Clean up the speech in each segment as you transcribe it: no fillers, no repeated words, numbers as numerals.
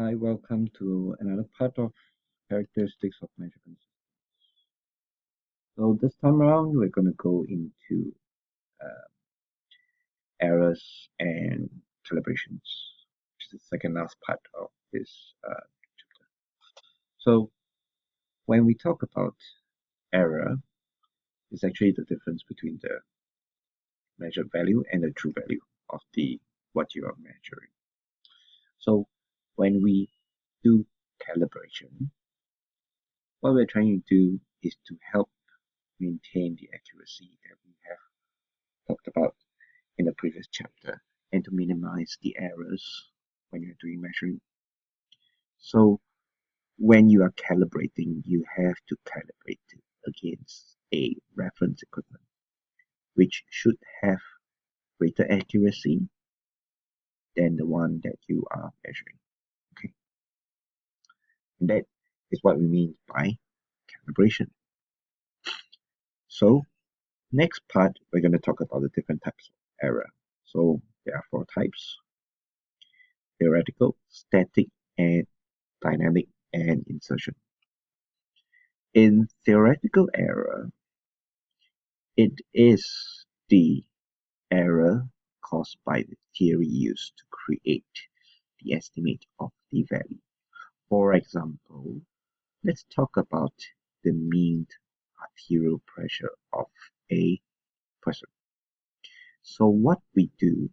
Hi, welcome to another part of characteristics of measurement. So this time around, we're going to go into uh, errors and calibrations, which is the second last part of this chapter. So when we talk about error, it's actually the difference between the measured value and the true value of the what you are measuring. So when we do calibration, what we're trying to do is to help maintain the accuracy that we have talked about in the previous chapter and to minimize the errors when you're doing measuring. So when you are calibrating, you have to calibrate it against a reference equipment, which should have greater accuracy than the one that you are measuring. Okay, and that is what we mean by calibration. So next part, we're going to talk about the different types of error. So there are four types: theoretical, static, and dynamic, and insertion. In theoretical error, it is the error caused by the theory used to create the estimate of the value. For example, let's talk about the mean arterial pressure of a person. So what we do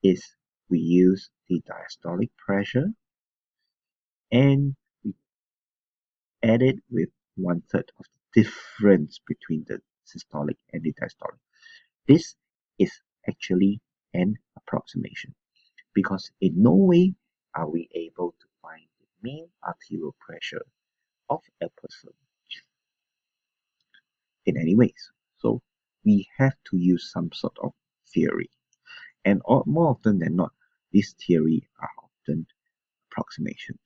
is we use the diastolic pressure and we add it with 1/3 of the difference between the systolic and the diastolic. This is actually an approximation because in no way are we able to find the mean arterial pressure of a person in any ways. So we have to use some sort of theory. And more often than not, this theory are often approximations,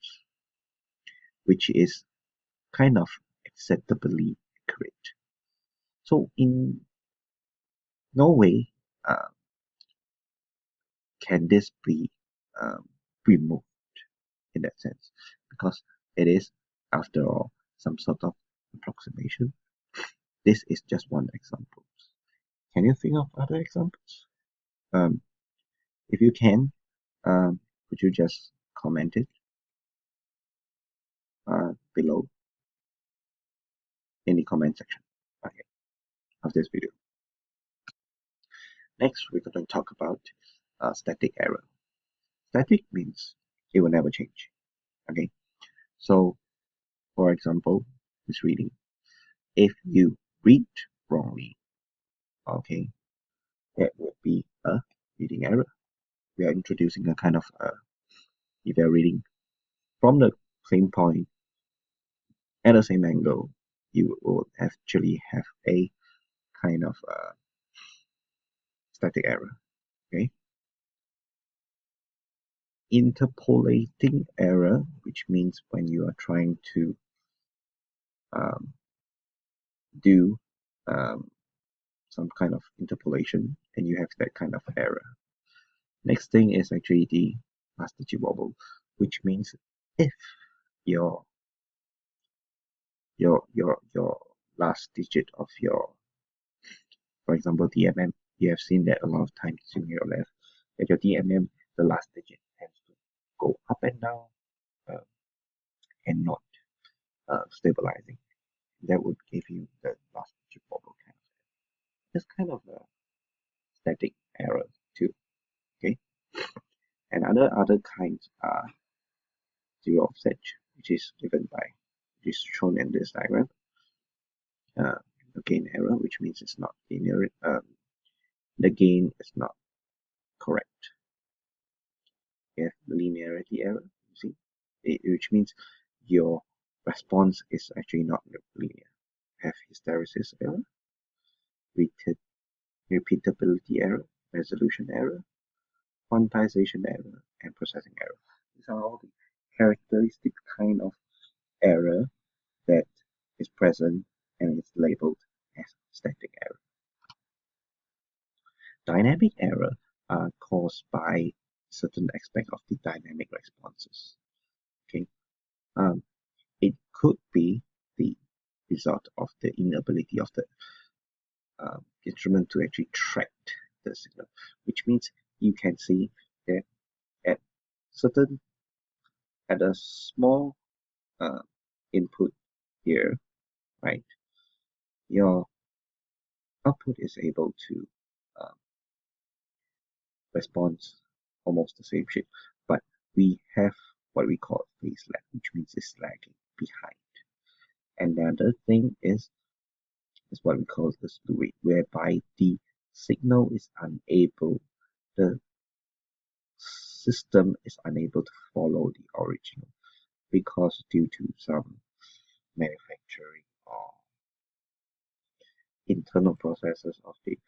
which is kind of acceptably accurate. So in no way uh, can this be removed in that sense, because it is, after all, some sort of approximation. This is just one example. Can you think of other examples? Um, if you can, could you just comment it below in the comment section, okay, of this video. Next, we're going to talk about static error. Static means it will never change. Okay, so for example, this reading, if you read wrongly, okay, that would be a reading error. We are introducing a kind of if you're reading from the same point at the same angle, you will actually have a kind of static error. Okay, interpolating error, which means when you are trying to um, do some kind of interpolation and you have that kind of error. Next thing is actually the last digit wobble, which means if your last digit of your, for example, DMM, you have seen that a lot of times in your left, that your DMM, the last digit tends to go up and down uh, and not stabilizing. That would give you the last digit wobble kind of. It's kind of a static error too. Okay, and other kinds are zero offset, which is given by, which is shown in this diagram. The gain error, which means it's not linear. The gain is not correct. You have linearity error, you see, which means your response is actually not linear. Have hysteresis error, repeatability error, resolution error, quantization error, and processing error. These are all the characteristic kind of error that is present and is labeled as static error. Dynamic error are caused by certain aspect of the dynamic responses. It could be the result of the inability of the instrument to actually track the signal, which means you can see that at certain at a small input here, right, your output is able to uh, respond almost the same shape, but we have what we call phase lag, which means it's lagging behind. And the other thing is what we call the slew rate, whereby the signal is unable, the system is unable to follow the original because due to some manufacturing or internal processes of the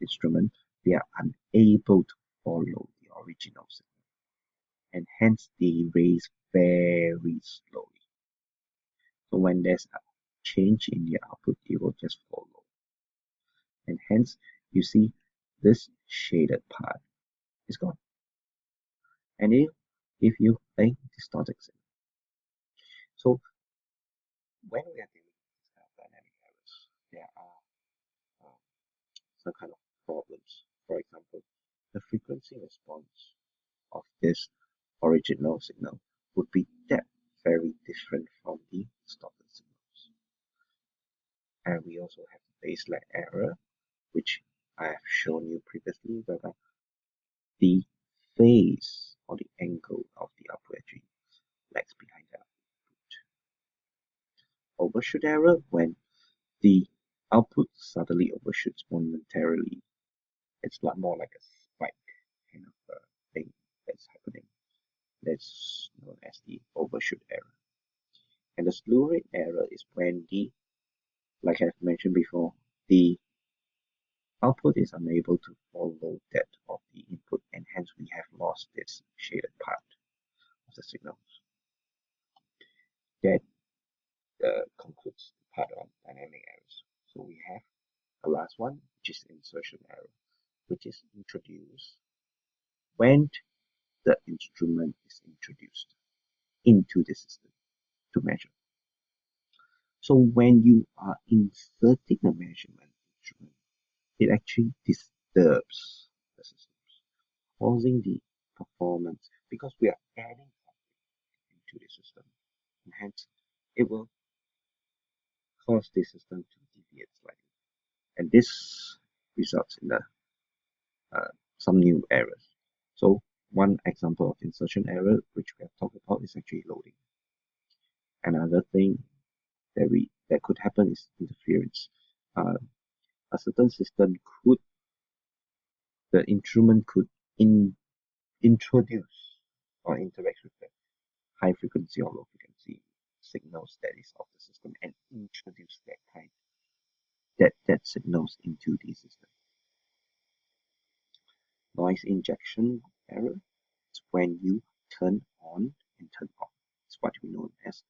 instrument, they are unable to follow the original signal, and hence they raise very slowly. So when there's a change in the output, it will just follow, and hence you see this shaded part is gone. And if you play distorted signal, so when we are dealing with this kind of dynamic errors, there are some kind of problems. For example, the frequency response of this original signal would be that very different from the distorted signals. And we also have the phase lag error, which I have shown you previously, whereby the phase or the angle of the output actually lags behind the output. Overshoot error, when the output suddenly overshoots momentarily. It's more like a spike kind of thing that's happening. That's known as the overshoot error. And the slew rate error is when like I've mentioned before, the output is unable to follow that of the input, and hence we have lost this shaded part of the signals. That concludes the part on dynamic errors. So we have the last one, which is insertion error, which is introduced when the instrument is introduced into the system to measure. So when you are inserting a measurement instrument, it actually disturbs the systems, causing the performance, because we are adding something into the system, and hence it will cause the system to deviate slightly, and this results in some new errors. So one example of insertion error which we have talked about is actually loading. Another thing that could happen is interference. A certain system could, the instrument could introduce or interact with the high frequency or low frequency signals that is of the system, and introduce that signals into the system. Noise injection error is when you turn on and turn off. It's what we know as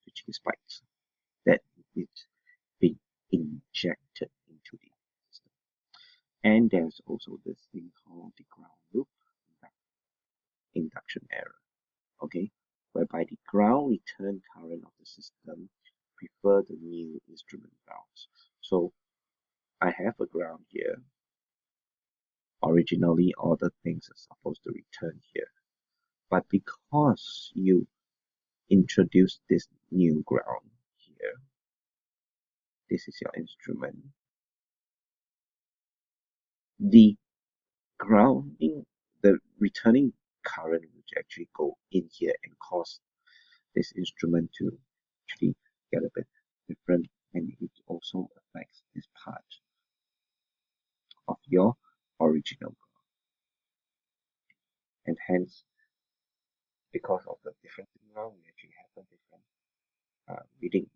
switching spikes that is being injected into the system. And there's also this thing called the ground loop induction error, okay, whereby the ground return current of the system prefer the new instrument grounds. So I have a ground here. Originally, all the things are supposed to return here, but because you introduce this new ground here, this is your instrument, the grounding, the returning current which actually go in here and cause this instrument to actually get a bit different, and it also affects this part of your original ground. And hence, because of the different ground, we actually have a different reading.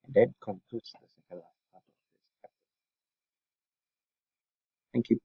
And that concludes the second last part of this chapter. Thank you.